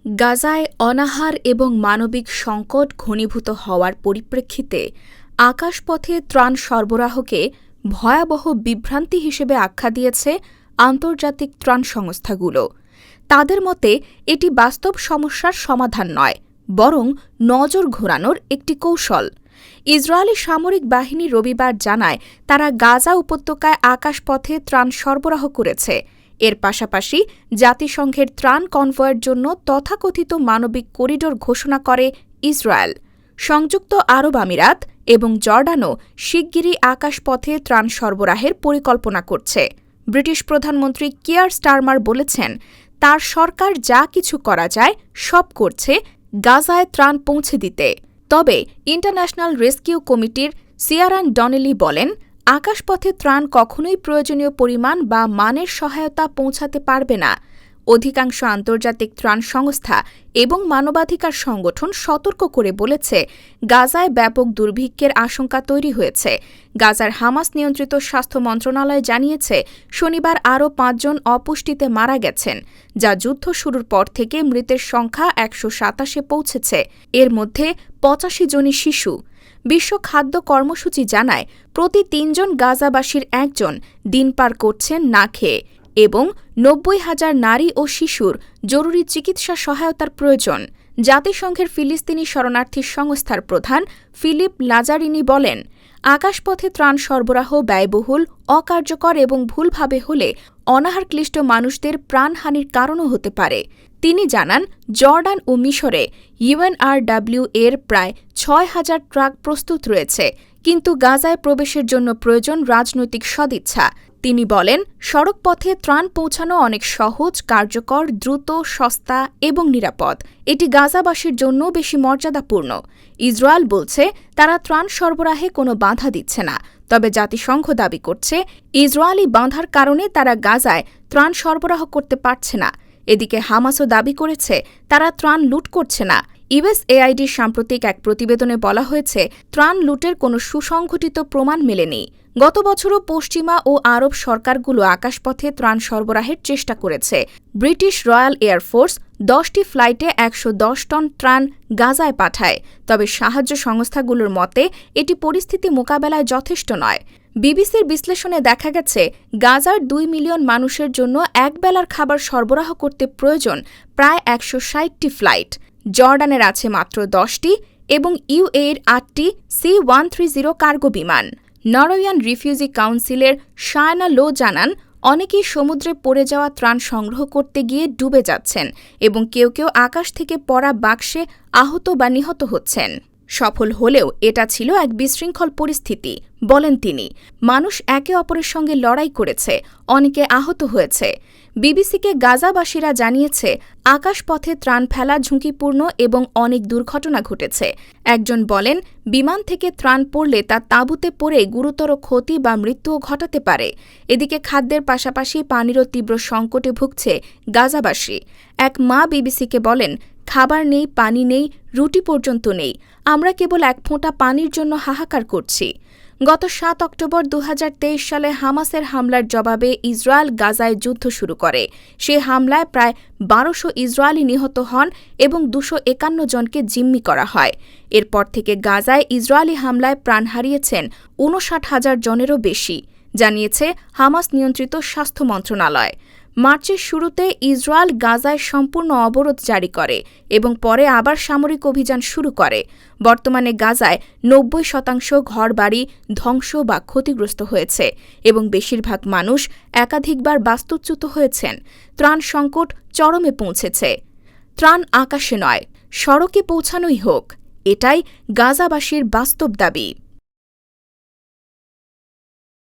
গাজায় অনাহার এবং মানবিক সংকট ঘনীভূত হওয়ার পরিপ্রেক্ষিতে আকাশপথে ত্রাণ সরবরাহকে ভয়াবহ বিভ্রান্তি হিসেবে আখ্যা দিয়েছে আন্তর্জাতিক ত্রাণ সংস্থাগুলো। তাদের মতে এটি বাস্তব সমস্যার সমাধান নয়, বরং নজর ঘোরানোর একটি কৌশল। ইসরায়েলি সামরিক বাহিনী রবিবার জানায় তারা গাজা উপত্যকায় আকাশপথে ত্রাণ সরবরাহ করেছে। এর পাশাপাশি জাতিসংঘের ত্রাণ কনভয়ের জন্য তথাকথিত মানবিক করিডোর ঘোষণা করে ইসরায়েল। সংযুক্ত আরব আমিরাত এবং জর্ডানও শিগগিরই আকাশপথে ত্রাণ সরবরাহের পরিকল্পনা করছে। ব্রিটিশ প্রধানমন্ত্রী কিয়ার স্টারমার বলেছেন, তার সরকার যা কিছু করা যায় সব করছে গাজায় ত্রাণ পৌঁছে দিতে। তবে ইন্টারন্যাশনাল রেস্কিউ কমিটির সিয়ারান ডনেলি বলেন, আকাশপথে ত্রাণ কখনোই প্রয়োজনীয় পরিমাণ বা মানের সহায়তা পৌঁছাতে পারবে না। অধিকাংশ আন্তর্জাতিক ত্রাণ সংস্থা এবং মানবাধিকার সংগঠন সতর্ক করে বলেছে, গাজায় ব্যাপক দুর্ভিক্ষের আশঙ্কা তৈরি হয়েছে। গাজার হামাস নিয়ন্ত্রিত স্বাস্থ্য মন্ত্রণালয় জানিয়েছে, শনিবার আরও ৫ জন অপুষ্টিতে মারা গেছেন, যা যুদ্ধ শুরুর পর থেকে মৃতের সংখ্যা ১২৭-এ পৌঁছেছে। এর মধ্যে ৮৫ জনই শিশু। বিশ্ব খাদ্য কর্মসূচি জানায়, প্রতি ৩ জন গাজাবাসীর একজন দিন পার করছেন না খেয়ে এবং ৯০,০০০ নারী ও শিশুর জরুরি চিকিৎসা সহায়তার প্রয়োজন। জাতিসংঘের ফিলিস্তিনি শরণার্থী সংস্থার প্রধান ফিলিপ লাজারিনি বলেন, আকাশপথে ত্রাণ সরবরাহ ব্যয়বহুল, অকার্যকর এবং ভুলভাবে হলে অনাহারক্লিষ্ট মানুষদের প্রাণহানির কারণও হতে পারে। তিনি জানান, জর্ডান ও মিশরে ইউএনআরডব্লিউ এর প্রায় ৬,০০০ ট্রাক প্রস্তুত রয়েছে, কিন্তু গাজায় প্রবেশের জন্য প্রয়োজন রাজনৈতিক সদিচ্ছা। তিনি বলেন, সড়কপথে ত্রাণ পৌঁছানো অনেক সহজ, কার্যকর, দ্রুত, সস্তা এবং নিরাপদ। এটি গাজাবাসীর জন্য বেশি মর্যাদাপূর্ণ। ইসরায়েল বলছে, তারা ত্রাণ সরবরাহে কোনো বাধা দিচ্ছে না। তবে জাতিসংঘ দাবি করছে, ইসরায়েলি বাধার কারণে তারা গাজায় ত্রাণ সরবরাহ করতে পারছে না। এদিকে হামাসও দাবি করেছে, তারা ত্রাণ লুট করছে না। ইউএসএআইডির সাম্প্রতিক এক প্রতিবেদনে বলা হয়েছে, ত্রাণ লুটের কোনো সুসংগঠিত প্রমাণ মেলেনি। গত বছরও পশ্চিমা ও আরব সরকারগুলো আকাশপথে ত্রাণ সরবরাহের চেষ্টা করেছে। ব্রিটিশ রয়্যাল এয়ারফোর্স ১০টি ফ্লাইটে ১১০ টন ত্রাণ গাজায় পাঠায়। তবে সাহায্য সংস্থাগুলোর মতে এটি পরিস্থিতি মোকাবেলায় যথেষ্ট নয়। বিবিসির বিশ্লেষণে দেখা গেছে, গাজার ২ মিলিয়ন মানুষের জন্য একবেলার খাবার সরবরাহ করতে প্রয়োজন প্রায় ১৬০টি ফ্লাইট। জর্ডানের আছে মাত্র ১০টি এবং ইউএইর ৮টি C-130 কার্গো বিমান। নরওয়েজিয়ান রিফিউজি কাউন্সিলের শায়না লো জানান, অনেকেই সমুদ্রে পড়ে যাওয়া ত্রাণ সংগ্রহ করতে গিয়ে ডুবে যাচ্ছেন এবং কেউ কেউ আকাশ থেকে পড়া বাক্সে আহত বা নিহত হচ্ছেন। সফল হলেও এটা ছিল এক বিশৃঙ্খল পরিস্থিতি, বলেন তিনি। মানুষ একে অপরের সঙ্গে লড়াই করেছে, অনেকে আহত হয়েছে। বিবিসিকে গাজাবাসীরা জানিয়েছে, আকাশপথে ত্রাণ ফেলা ঝুঁকিপূর্ণ এবং অনেক দুর্ঘটনা ঘটেছে। একজন বলেন, বিমান থেকে ত্রাণ পড়লে তা তাঁবুতে পড়ে গুরুতর ক্ষতি বা মৃত্যুও ঘটাতে পারে। এদিকে খাদ্যের পাশাপাশি পানিরও তীব্র সংকটে ভুগছে গাজাবাসী। এক মা বিবিসিকে বলেন, খাবার নেই, পানি নেই, রুটি পর্যন্ত নেই। আমরা কেবল এক ফোঁটা পানির জন্য হাহাকার করছি। গত ৭ অক্টোবর ২০২৩ সালে হামাসের হামলার জবাবে ইসরায়েল গাজায় যুদ্ধ শুরু করে। সে হামলায় প্রায় ১২০০ ইসরায়েলি নিহত হন এবং ২৫১ জনকে জিম্মি করা হয়। এরপর থেকে গাজায় ইসরায়েলি হামলায় প্রাণ হারিয়েছেন ৫৯,০০০ জনেরও বেশি, জানিয়েছে হামাস নিয়ন্ত্রিত স্বাস্থ্য মন্ত্রণালয়। মার্চের শুরুতে ইসরায়েল গাজায় সম্পূর্ণ অবরোধ জারি করে এবং পরে আবার সামরিক অভিযান শুরু করে। বর্তমানে গাজায় ৯০% ঘরবাড়ি ধ্বংস বা ক্ষতিগ্রস্ত হয়েছে এবং বেশিরভাগ মানুষ একাধিকবার বাস্তুচ্যুত হয়েছেন। ত্রাণ সংকট চরমে পৌঁছেছে। ত্রাণ আকাশে নয়, সড়কে পৌঁছানোই হোক, এটাই গাজাবাসীর বাস্তব দাবি।